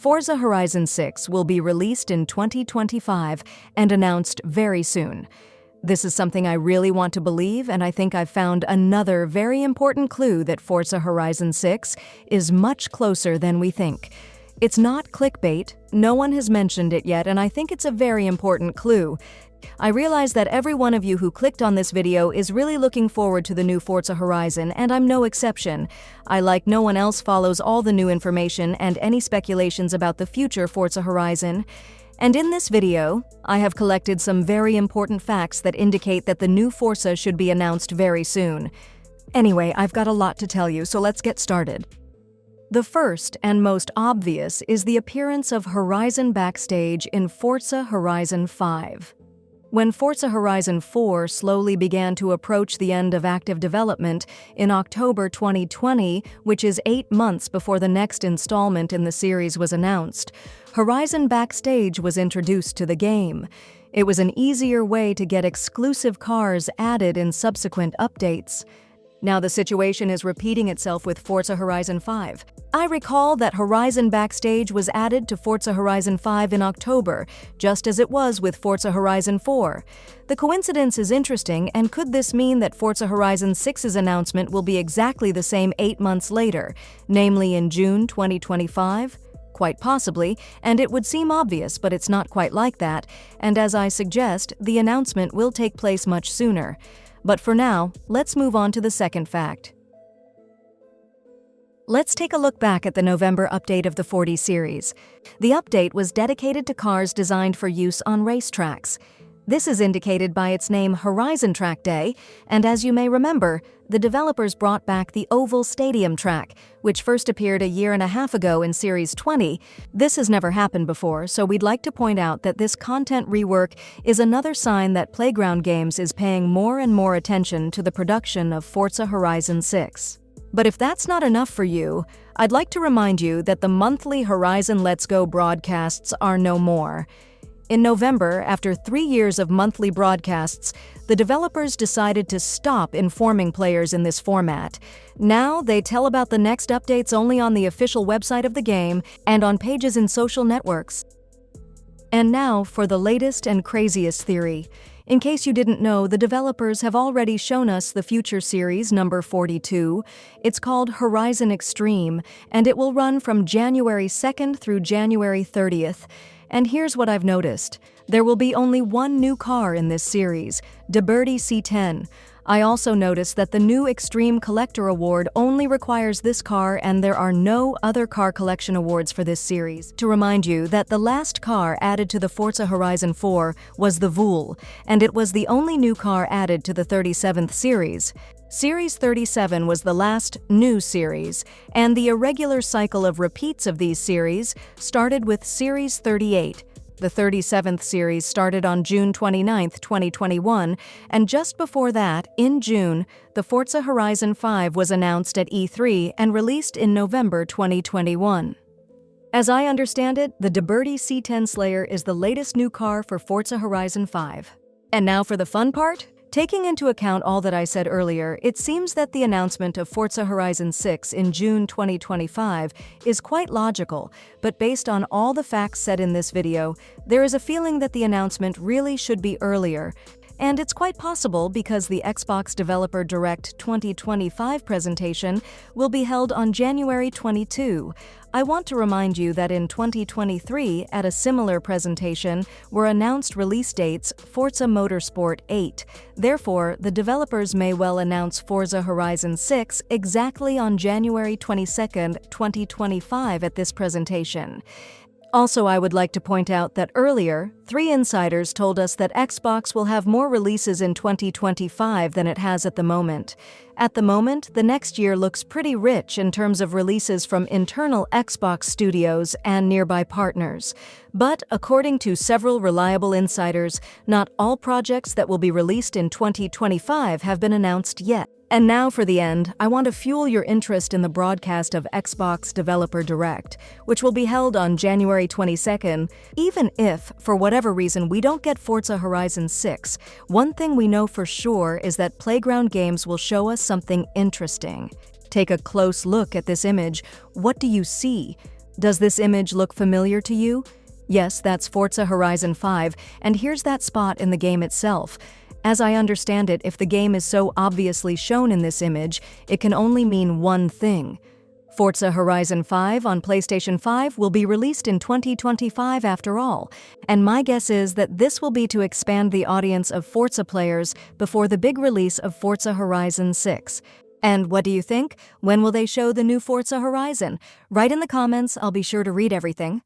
Forza Horizon 6 will be released in 2025 and announced very soon. This is something I really want to believe, and I think I've found another very important clue that Forza Horizon 6 is much closer than we think. It's not clickbait, no one has mentioned it yet, and I think it's a very important clue. I realize that every one of you who clicked on this video is really looking forward to the new Forza Horizon, and I'm no exception. I, like no one else, follows all the new information and any speculations about the future Forza Horizon. And in this video, I have collected some very important facts that indicate that the new Forza should be announced very soon. Anyway, I've got a lot to tell you, so let's get started. The first and most obvious is the appearance of Horizon backstage in Forza Horizon 5. When Forza Horizon 4 slowly began to approach the end of active development in October 2020, which is 8 months before the next installment in the series was announced, Horizon Backstage was introduced to the game. It was an easier way to get exclusive cars added in subsequent updates. Now the situation is repeating itself with Forza Horizon 5. I recall that Horizon Backstage was added to Forza Horizon 5 in October, just as it was with Forza Horizon 4. The coincidence is interesting, and could this mean that Forza Horizon 6's announcement will be exactly the same 8 months later, namely in June 2025? Quite possibly, and it would seem obvious, but it's not quite like that, and as I suggest, the announcement will take place much sooner. But for now, let's move on to the second fact. Let's take a look back at the November update of the 40 series. The update was dedicated to cars designed for use on racetracks. This is indicated by its name Horizon Track Day, and as you may remember, the developers brought back the Oval Stadium track, which first appeared a year and a half ago in Series 20. This has never happened before, so we'd like to point out that this content rework is another sign that Playground Games is paying more and more attention to the production of Forza Horizon 6. But if that's not enough for you, I'd like to remind you that the monthly Horizon Let's Go broadcasts are no more. In November, after 3 years of monthly broadcasts, the developers decided to stop informing players in this format. Now, they tell about the next updates only on the official website of the game and on pages in social networks. And now for the latest and craziest theory. In case you didn't know, the developers have already shown us the future series, number 42. It's called Horizon Extreme, and it will run from January 2nd through January 30th. And here's what I've noticed. There will be only one new car in this series, Liberty C10. I also noticed that the new Extreme Collector Award only requires this car, and there are no other car collection awards for this series. To remind you that the last car added to the Forza Horizon 4 was the Vool, and it was the only new car added to the 37th series. Series 37 was the last new series, and the irregular cycle of repeats of these series started with Series 38. The 37th series started on June 29, 2021, and just before that, in June, the Forza Horizon 5 was announced at E3 and released in November 2021. As I understand it, the Liberty C10 Slayer is the latest new car for Forza Horizon 5. And now for the fun part? Taking into account all that I said earlier, it seems that the announcement of Forza Horizon 6 in June 2025 is quite logical, but based on all the facts said in this video, there is a feeling that the announcement really should be earlier. And it's quite possible because the Xbox Developer Direct 2025 presentation will be held on January 22. I want to remind you that in 2023, at a similar presentation, were announced release dates Forza Motorsport 8. Therefore, the developers may well announce Forza Horizon 6 exactly on January 22, 2025 at this presentation. Also, I would like to point out that earlier, 3 insiders told us that Xbox will have more releases in 2025 than it has at the moment. At the moment, the next year looks pretty rich in terms of releases from internal Xbox studios and nearby partners. But according to several reliable insiders, not all projects that will be released in 2025 have been announced yet. And now for the end, I want to fuel your interest in the broadcast of Xbox Developer Direct, which will be held on January 22nd. Even if, for whatever reason, we don't get Forza Horizon 6, one thing we know for sure is that Playground Games will show us something interesting. Take a close look at this image. What do you see? Does this image look familiar to you? Yes, that's Forza Horizon 5, and here's that spot in the game itself. As I understand it, if the game is so obviously shown in this image, it can only mean one thing. Forza Horizon 5 on PlayStation 5 will be released in 2025 after all, and my guess is that this will be to expand the audience of Forza players before the big release of Forza Horizon 6. And what do you think? When will they show the new Forza Horizon? Write in the comments, I'll be sure to read everything.